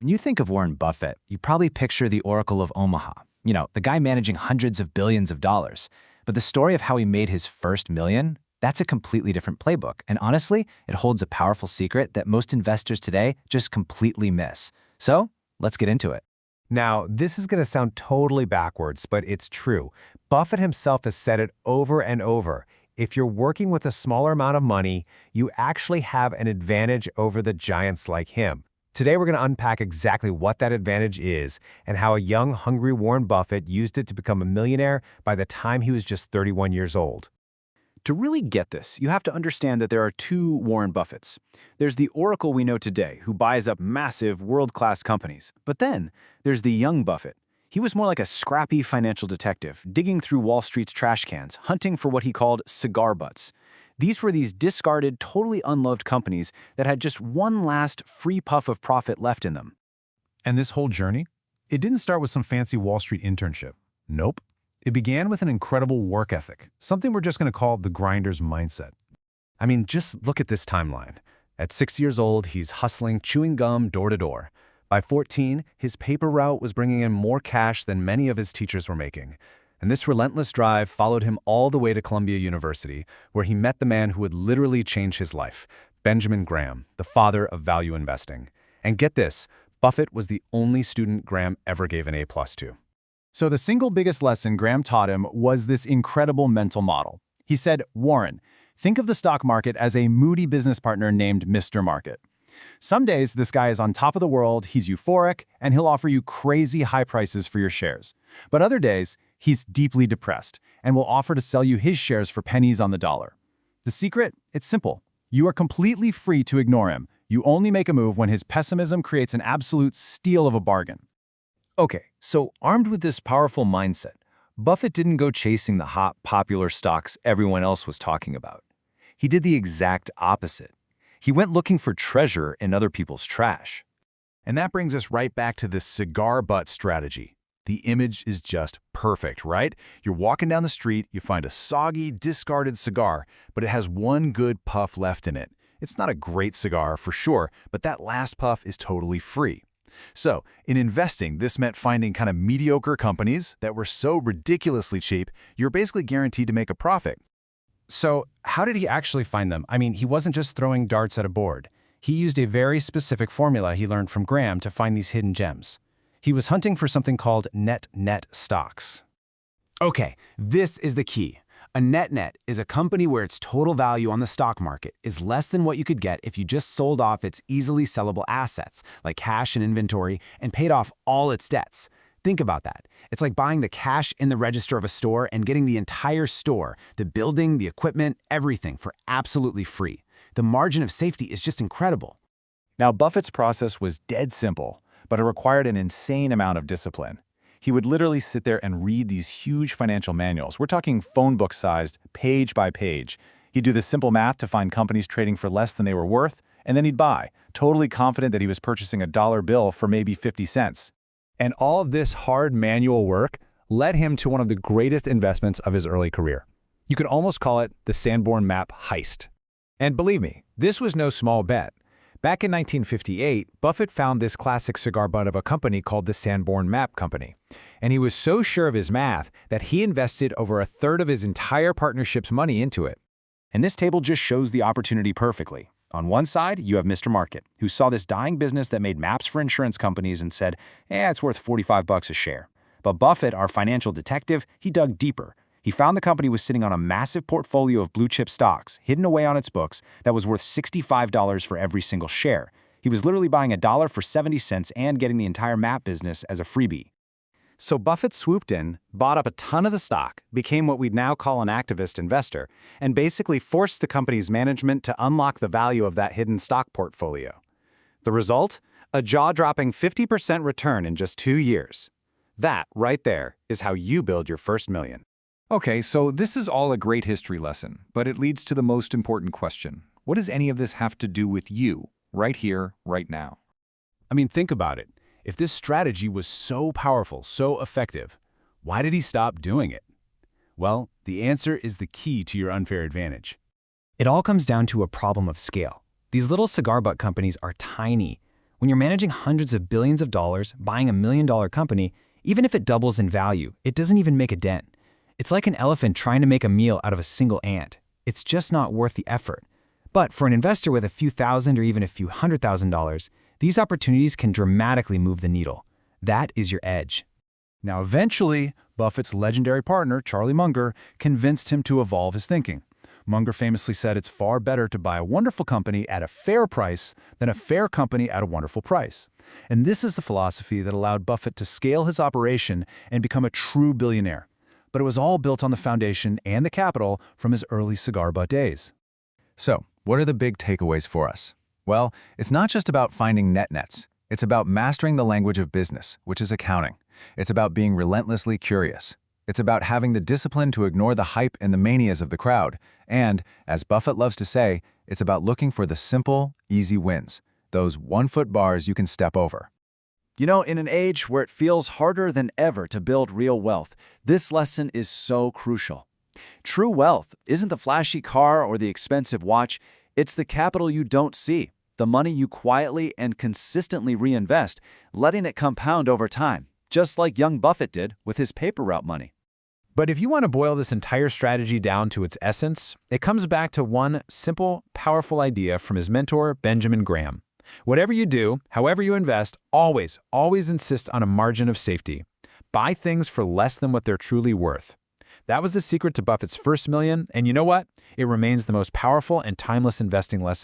When you think of Warren Buffett, you probably picture the Oracle of Omaha. The guy managing hundreds of billions of dollars. But the story of how he made his first million, that's a completely different playbook. And honestly, it holds a powerful secret that most investors today just completely miss. So, let's get into it. Now, this is going to sound totally backwards, but it's true. Buffett himself has said it over and over. If you're working with a smaller amount of money, you actually have an advantage over the giants like him. Today, we're going to unpack exactly what that advantage is and how a young, hungry Warren Buffett used it to become a millionaire by the time he was just 31 years old. To really get this, you have to understand that there are two Warren Buffetts. There's the Oracle we know today, who buys up massive, world-class companies. But then, there's the young Buffett. He was more like a scrappy financial detective, digging through Wall Street's trash cans, hunting for what he called cigar butts. These were these discarded, totally unloved companies that had just one last free puff of profit left in them. And this whole journey? It didn't start with some fancy Wall Street internship. Nope. It began with an incredible work ethic, something we're just going to call the grinder's mindset. I mean, just look at this timeline. At 6 years old, he's hustling, chewing gum door to door. By 14, his paper route was bringing in more cash than many of his teachers were making. And this relentless drive followed him all the way to Columbia University, where he met the man who would literally change his life, Benjamin Graham, the father of value investing. And get this, Buffett was the only student Graham ever gave an A+ to. So the single biggest lesson Graham taught him was this incredible mental model. He said, "Warren, think of the stock market as a moody business partner named Mr. Market. Some days, this guy is on top of the world, he's euphoric, and he'll offer you crazy high prices for your shares. But other days, he's deeply depressed and will offer to sell you his shares for pennies on the dollar. The secret? It's simple. You are completely free to ignore him. You only make a move when his pessimism creates an absolute steal of a bargain." Okay, so armed with this powerful mindset, Buffett didn't go chasing the hot, popular stocks everyone else was talking about. He did the exact opposite. He went looking for treasure in other people's trash. And that brings us right back to this cigar butt strategy. The image is just perfect, right? You're walking down the street, you find a soggy, discarded cigar, but it has one good puff left in it. It's not a great cigar for sure, but that last puff is totally free. So, in investing, this meant finding kind of mediocre companies that were so ridiculously cheap, you're basically guaranteed to make a profit. So, how did he actually find them? I mean, he wasn't just throwing darts at a board. He used a very specific formula he learned from Graham to find these hidden gems. He was hunting for something called net stocks. Okay, this is the key. A net is a company where its total value on the stock market is less than what you could get if you just sold off its easily sellable assets, like cash and inventory, and paid off all its debts. Think about that. It's like buying the cash in the register of a store and getting the entire store, the building, the equipment, everything for absolutely free. The margin of safety is just incredible. Now, Buffett's process was dead simple, but it required an insane amount of discipline. He would literally sit there and read these huge financial manuals. We're talking phone book-sized, page by page. He'd do this simple math to find companies trading for less than they were worth, and then he'd buy, totally confident that he was purchasing a dollar bill for maybe 50 cents. And all of this hard manual work led him to one of the greatest investments of his early career. You could almost call it the Sanborn Map heist. And believe me, this was no small bet. Back in 1958, Buffett found this classic cigar butt of a company called the Sanborn Map Company. And he was so sure of his math that he invested over a third of his entire partnership's money into it. And this table just shows the opportunity perfectly. On one side, you have Mr. Market, who saw this dying business that made maps for insurance companies and said, it's worth $45 a share. But Buffett, our financial detective, he dug deeper. He found the company was sitting on a massive portfolio of blue-chip stocks, hidden away on its books, that was worth $65 for every single share. He was literally buying a dollar for 70 cents and getting the entire map business as a freebie. So Buffett swooped in, bought up a ton of the stock, became what we'd now call an activist investor, and basically forced the company's management to unlock the value of that hidden stock portfolio. The result? A jaw-dropping 50% return in just 2 years. That, right there, is how you build your first million. Okay, so this is all a great history lesson, but it leads to the most important question. What does any of this have to do with you, right here, right now? I mean, think about it. If this strategy was so powerful, so effective, why did he stop doing it? Well, the answer is the key to your unfair advantage. It all comes down to a problem of scale. These little cigar butt companies are tiny. When you're managing hundreds of billions of dollars, buying a $1 million company, even if it doubles in value, it doesn't even make a dent. It's like an elephant trying to make a meal out of a single ant. It's just not worth the effort. But for an investor with a few thousand or even a few $100,000, these opportunities can dramatically move the needle. That is your edge. Now, eventually, Buffett's legendary partner, Charlie Munger, convinced him to evolve his thinking. Munger famously said it's far better to buy a wonderful company at a fair price than a fair company at a wonderful price. And this is the philosophy that allowed Buffett to scale his operation and become a true billionaire. But it was all built on the foundation and the capital from his early Cigar Butt days. So, what are the big takeaways for us? Well, it's not just about finding net nets. It's about mastering the language of business, which is accounting. It's about being relentlessly curious. It's about having the discipline to ignore the hype and the manias of the crowd. And, as Buffett loves to say, it's about looking for the simple, easy wins, those one-foot bars you can step over. You know, in an age where it feels harder than ever to build real wealth, this lesson is so crucial. True wealth isn't the flashy car or the expensive watch. It's the capital you don't see, the money you quietly and consistently reinvest, letting it compound over time, just like young Buffett did with his paper route money. But if you want to boil this entire strategy down to its essence, it comes back to one simple, powerful idea from his mentor, Benjamin Graham. Whatever you do, however you invest, always insist on a margin of safety. Buy things for less than what they're truly worth. That was the secret to Buffett's first million, and you know what? It remains the most powerful and timeless investing lesson